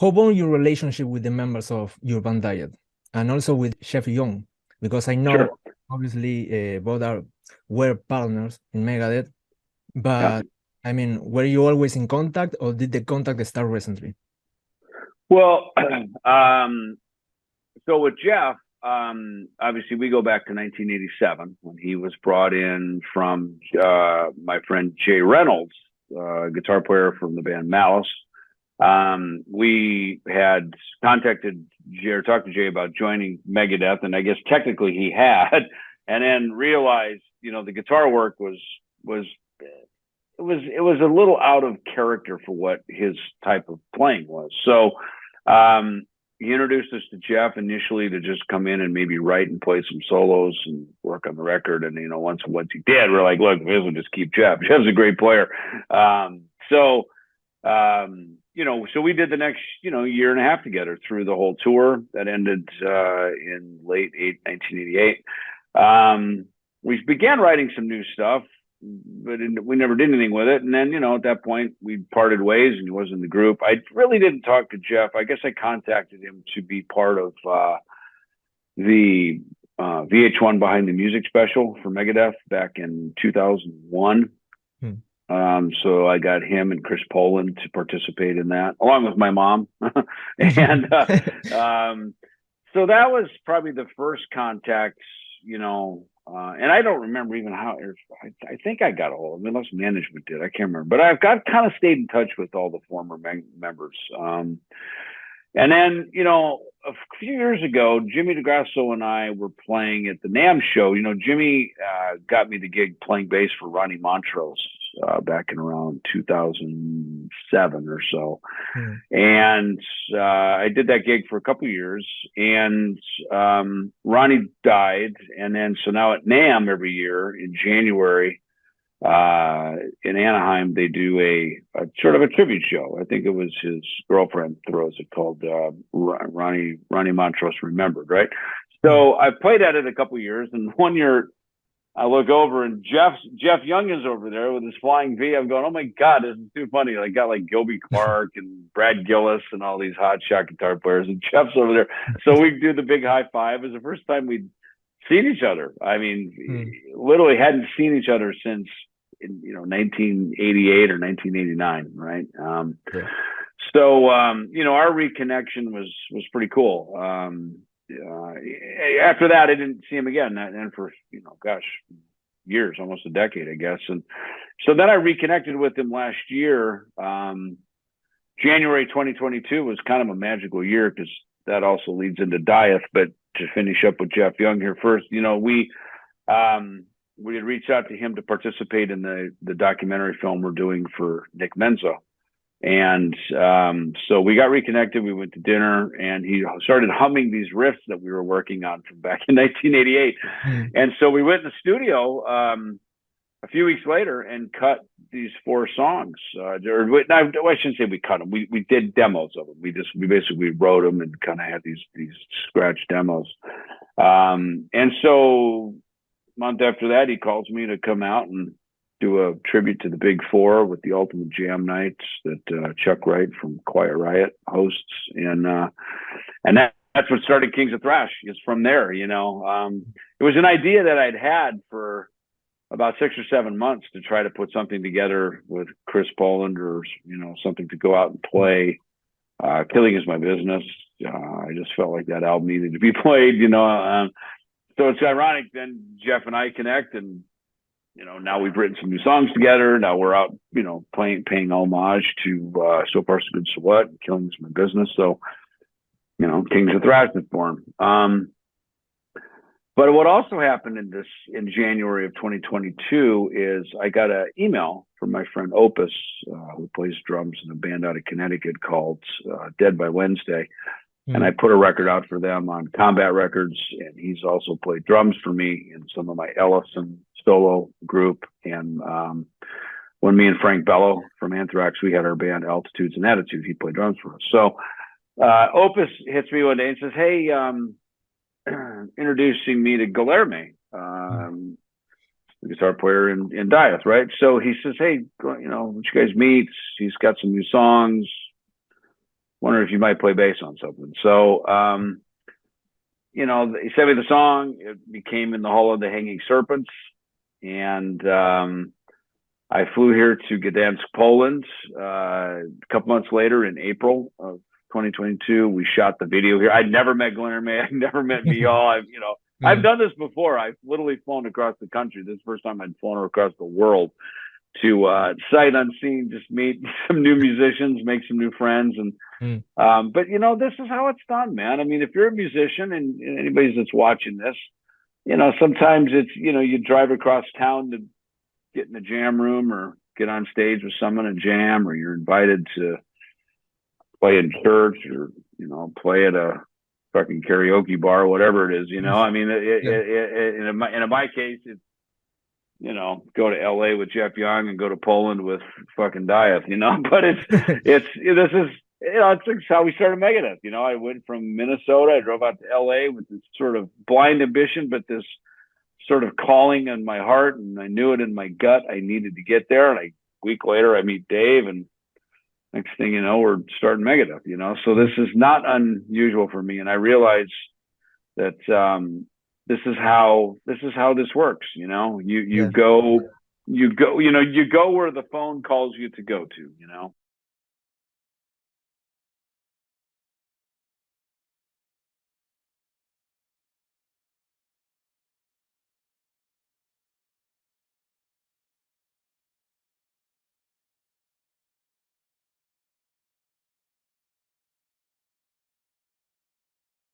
how about your relationship with the members of your band Dieth, and also with Chef Young? Because I know, Sure. obviously, both were partners in Megadeth, Yeah. but I mean, were you always in contact, or did the contact start recently? Well, so with Jeff, obviously we go back to 1987 when he was brought in from my friend Jay Reynolds, guitar player from the band Malice. We had contacted Jay or talked to Jay about joining Megadeth, and I guess technically he had, and then realized, you know, the guitar work was a little out of character for what his type of playing was. So he introduced us to Jeff initially to just come in and maybe write and play some solos and work on the record. And, you know, once he did, we're like, look, we'll just keep Jeff. Jeff's a great player. You know, so we did the next, you know, year and a half together through the whole tour that ended in late 1988. We began writing some new stuff, but we never did anything with it. And then, you know, at that point we parted ways and he was in the group. I really didn't talk to Jeff. I guess I contacted him to be part of the VH1 Behind the Music special for Megadeth back in 2001. So I got him and Chris Poland to participate in that, along with my mom. And so that was probably the first contact, you know, and I don't remember even how. I think I got a hold of him, unless management did. I can't remember, but I've kind of stayed in touch with all the former members. And then, you know, a few years ago, Jimmy DeGrasso and I were playing at the NAMM show. You know, Jimmy got me the gig playing bass for Ronnie Montrose back in around 2007 or so. And I did that gig for a couple of years, and Ronnie died. And then, so now at NAMM every year in January, in Anaheim, they do a sort of a tribute show. I think it was his girlfriend throws it, called Ronnie Montrose Remembered, right? So I played at it a couple of years, and one year I look over and Jeff Young is over there with his flying V. I'm going, oh my God, this is too funny. I got like Gilby Clark and Brad Gillis and all these hot shot guitar players, and Jeff's over there. So we do the big high five. It was the first time we'd seen each other. I mean, literally hadn't seen each other since, you know, 1988 or 1989, right? So you know, our reconnection was pretty cool. After that, I didn't see him again, and for, you know, gosh, years, almost a decade, I guess. And so then I reconnected with him last year. January 2022 was kind of a magical year, because that also leads into Dieth. But to finish up with Jeff Young here first, you know, we had reached out to him to participate in the documentary film we're doing for Nick Menza. And so we got reconnected. We went to dinner, and he started humming these riffs that we were working on from back in 1988. And so we went in the studio a few weeks later and cut these 4 songs. I shouldn't say we cut them. We did demos of them. We basically wrote them and kind of had these scratch demos. And so a month after that, he calls me to come out and do a tribute to the Big Four with the Ultimate Jam Nights that Chuck Wright from Quiet Riot hosts, and that's what started Kings of Thrash. Is from there, you know. It was an idea that I'd had for about 6 or 7 months to try to put something together with Chris Poland, or, you know, something to go out and play. Killing Is My Business. I just felt like that album needed to be played, you know. So it's ironic. Then Jeff and I connect, and, you know, now we've written some new songs together. Now we're out, you know, paying homage to So Far So Good So What, Killing Is My Business. So, you know, Kings of Thrash is born. But what also happened in January of 2022 is I got an email from my friend Opus, who plays drums in a band out of Connecticut called Dead by Wednesday. And I put a record out for them on Combat Records, and he's also played drums for me in some of my Ellefson solo group. And when me and Frank Bello from Anthrax, we had our band Altitudes and Attitude, he played drums for us. So Opus hits me one day and says, hey, introducing me to Guilherme, the guitar player in Dieth, right? So he says, hey, you know, would you guys meet? He's got some new songs. wondering if you might play bass on something. So, you know, he sent me the song. It became In the Hall of the Hanging Serpents. And I flew here to Gdansk, Poland. A couple months later, in April of 2022, we shot the video here. I'd never met Glenn May. I'd never met Mial. I've done this before. I've literally flown across the country. This is the first time I'd flown across the world to sight unseen, just meet some new musicians, make some new friends. And but you know, this is how it's done, man. I mean, if you're a musician and anybody that's watching this, you know, sometimes it's, you know, you drive across town to get in the jam room or get on stage with someone and jam, or you're invited to play in church, or, you know, play at a fucking karaoke bar, whatever it is, you know. I mean, in my case, it's, you know, go to LA with Jeff Young and go to Poland with fucking Dieth, you know. But this is, you know, it's how we started Megadeth. You know, I went from Minnesota, I drove out to LA with this sort of blind ambition, but this sort of calling in my heart, and I knew it in my gut. I needed to get there. And a week later, I meet Dave, and next thing you know, we're starting Megadeth, you know. So this is not unusual for me. And I realize that this is how this works, you know. You go where the phone calls you to go to, you know.